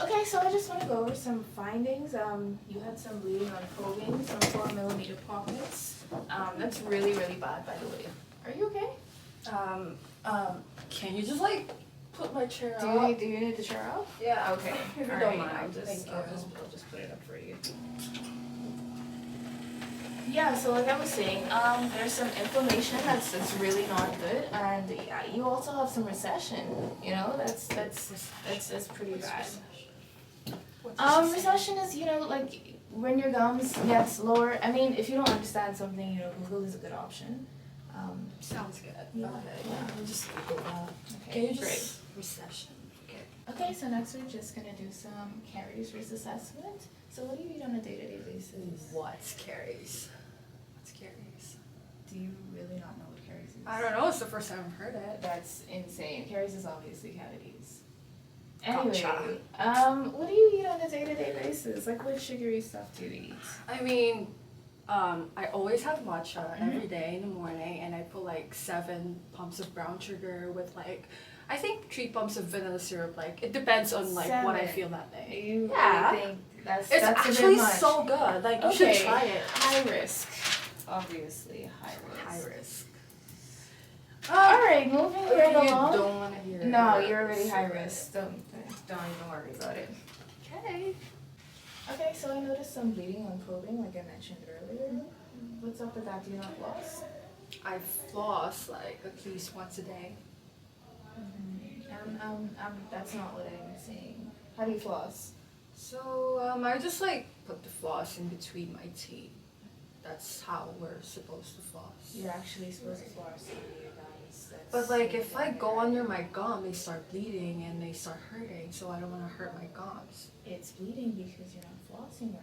Okay, so I just want to go over some findings. You had some bleeding on probing, some 4 millimeter pockets. That's really, really bad, by the way. Are you okay? Can you just like put my chair Do up? you need the chair out? Yeah. Okay. If you All don't right, mind, Thank you. I'll I'll just put it up for you. Yeah, so like I was saying, there's some inflammation that's really not good, and yeah, you also have some recession. You know, that's pretty bad. Recession is, like when your gums gets lower. I mean, if you don't understand something, Google is a good option. Sounds good. Yeah. Okay. I'll just Google that. Okay, Can you great. just recession? Okay. Okay, so next we're just gonna do some caries risk assessment. So what do you eat on a day-to-day basis? What's caries? What's caries? Do you really not know what caries is? I don't know. It's the first time I've heard it. That's insane. Caries is obviously cavities. Gotcha. Anyway, what do you eat on a day-to-day basis? Like, what sugary stuff do you eat? I mean, I always have matcha every day in the morning, and I put like 7 pumps of brown sugar with like, I think 3 pumps of vanilla syrup. Like, it depends on like what I 7. feel that day. You Yeah. really think that's It's a bit actually much. so good. Like, you Okay, should try it. high risk. Obviously, high risk. High risk. Alright, moving right You along. don't want to hear it. No, you're already high risk. Don't even worry about it. Okay. Okay, so I noticed some bleeding on probing, like I mentioned earlier. What's up with that? Do you not floss? I floss like at least once a day. That's not what I'm saying. How do you floss? So I just like put the floss in between my teeth. That's how we're supposed to floss. You're actually supposed to floss under your gums. But like if I go under my gum, they start bleeding and they start hurting. So I don't want to hurt my gums. It's bleeding because you're not flossing right.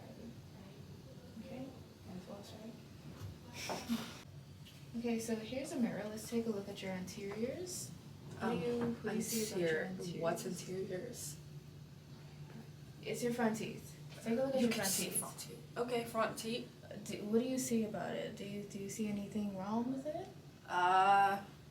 Okay? And floss right. Okay, so here's a mirror. Let's take a look at your anteriors. What do you see about your anteriors? What's interiors? It's your front teeth. Take a look at your front teeth. Front teeth. Okay, front teeth. What do you see about it? Do you see anything wrong with it?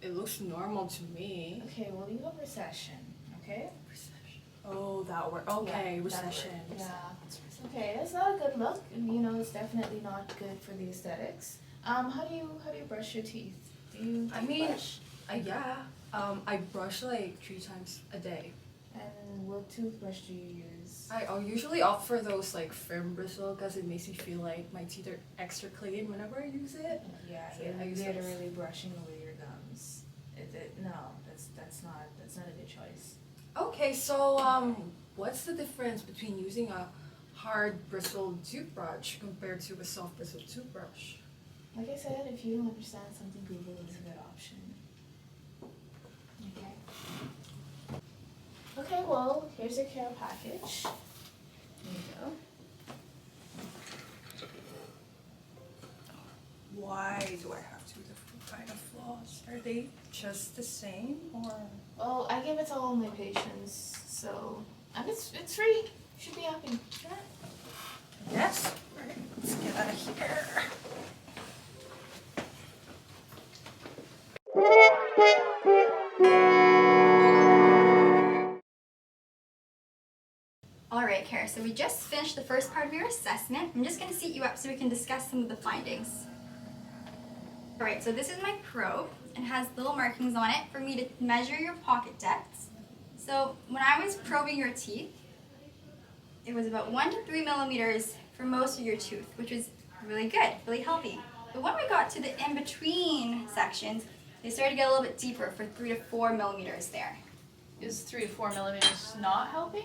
It looks normal to me. Okay, well you have recession, okay? Recession. Oh, that word. Okay, Yeah, recession. that word. Yeah. Okay, that's not a good look. It's definitely not good for the aesthetics. How do you brush your teeth? Do you brush? Yeah. I brush like 3 times a day. And what toothbrush do you use? I'll usually opt for those like firm bristle because it makes me feel like my teeth are extra clean whenever I use it. Yeah, So you're I use literally brushing away your gums. No, that's not a good choice. Okay, so what's the difference between using a hard bristled toothbrush compared to a soft bristled toothbrush? Like I said, if you don't understand something, Google is a good option. Okay. Okay, well, here's your care package. There you go. Why do I have 2 different kind of floss? Are they just the same or? Well, I give it to all my patients, so and it's free. You should be happy. Yeah. Yes. Alright, let's get out of here. Alright, Kara, so we just finished the first part of your assessment. I'm just going to seat you up so we can discuss some of the findings. Alright, so this is my probe. It has little markings on it for me to measure your pocket depths. So when I was probing your teeth, it was about 1 to 3 millimeters for most of your tooth, which was really good, really healthy. But when we got to the in-between sections, they started to get a little bit deeper for 3 to 4 millimeters there. Is 3 to 4 millimeters not helping?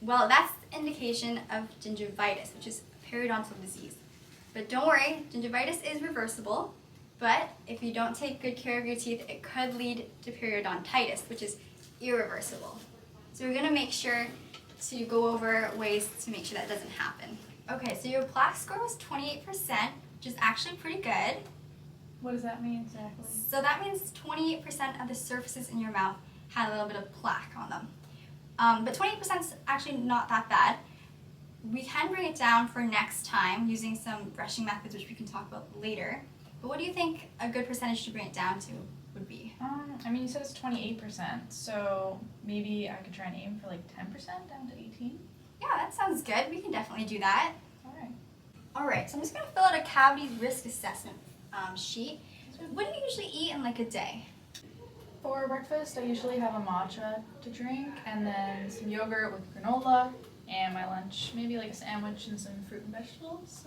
Well, that's the indication of gingivitis, which is a periodontal disease. But don't worry, gingivitis is reversible, but if you don't take good care of your teeth, it could lead to periodontitis, which is irreversible. So we're gonna make sure to go over ways to make sure that doesn't happen. Okay, so your plaque score was 28%, which is actually pretty good. What does that mean exactly? So that means 28% of the surfaces in your mouth had a little bit of plaque on them. But 28% is actually not that bad. We can bring it down for next time using some brushing methods, which we can talk about later. But what do you think a good percentage to bring it down to would be? I mean, you said it's 28%, so maybe I could try and aim for like 10% down to 18. Yeah, that sounds good. We can definitely do that. All right. All right, so I'm just gonna fill out a cavity risk assessment sheet. What do you usually eat in like a day? For breakfast, I usually have a matcha to drink, and then some yogurt with granola, and my lunch, maybe like a sandwich and some fruit and vegetables.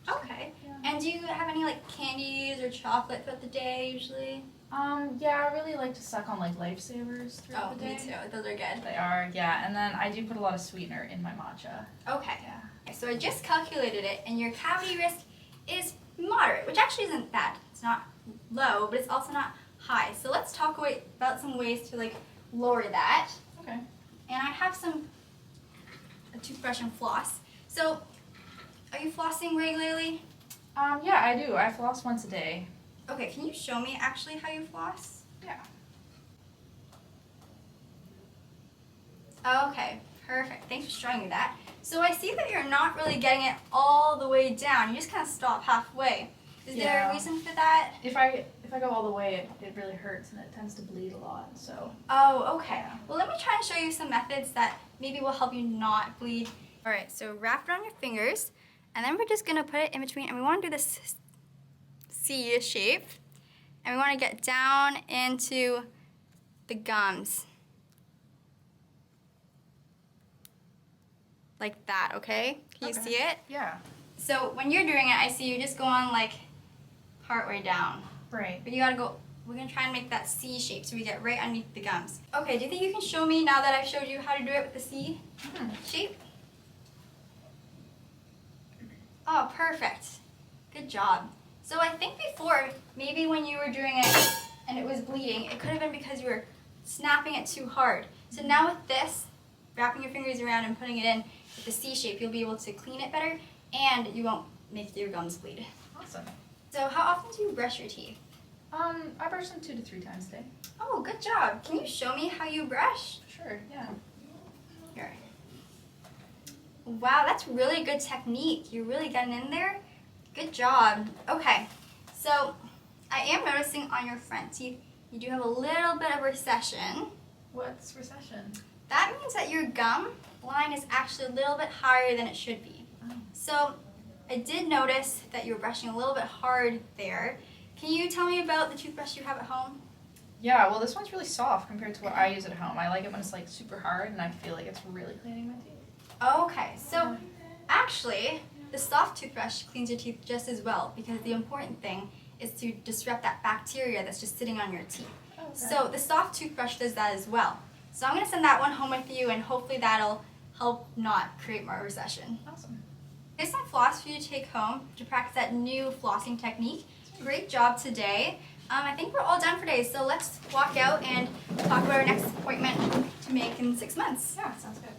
Okay. Yeah. And do you have any like candies or chocolate throughout the day usually? Yeah, I really like to suck on like lifesavers throughout the day. Me too. Those are good. They are, yeah, and then I do put a lot of sweetener in my matcha. Okay. Yeah. Okay, so I just calculated it, and your cavity risk is moderate, which actually isn't bad. It's not low, but it's also not high. So let's talk about some ways to like lower that. Okay. And I have a toothbrush and floss. So, are you flossing regularly? Yeah, I do. I floss once a day. Okay, can you show me actually how you floss? Yeah. Okay, perfect. Thanks for showing me that. So I see that you're not really getting it all the way down. You just kind of stop halfway. Is there Yeah. a reason for that? If I go all the way, it really hurts and it tends to bleed a lot. So. Oh, okay. Yeah. Well, let me try and show you some methods that maybe will help you not bleed. All right, so wrap it on your fingers, and then we're just gonna put it in between, and we wanna do this C shape, and we wanna get down into the gums. Like that, okay? Can you Okay. see it? Yeah. So when you're doing it, I see you just go on like part way down. Right. But you gotta go, we're gonna try and make that C shape so we get right underneath the gums. Okay, do you think you can show me now that I've showed you how to do it with the C shape? Oh, perfect. Good job. So I think before, maybe when you were doing it and it was bleeding, it could have been because you were snapping it too hard. So now with this, wrapping your fingers around and putting it in with the C shape, you'll be able to clean it better and you won't make your gums bleed. Awesome. So how often do you brush your teeth? I brush them 2 to 3 times a day. Oh, good job. Can you show me how you brush? Sure. Yeah. Here. Wow, that's really good technique. You're really getting in there. Good job. Okay, so I am noticing on your front teeth, you do have a little bit of recession. What's recession? That means that your gum line is actually a little bit higher than it should be. Oh. So I did notice that you were brushing a little bit hard there. Can you tell me about the toothbrush you have at home? Yeah. Well, this one's really soft compared to what I use at home. I like it when it's like super hard, and I feel like it's really cleaning my teeth. Okay, so actually, the soft toothbrush cleans your teeth just as well because the important thing is to disrupt that bacteria that's just sitting on your teeth. Oh, okay. So the soft toothbrush does that as well. So I'm going to send that one home with you and hopefully that'll help not create more recession. Awesome. Here's some floss for you to take home to practice that new flossing technique. Great job today. I think we're all done for today, so let's walk out and talk about our next appointment to make in 6 months. Yeah, sounds good.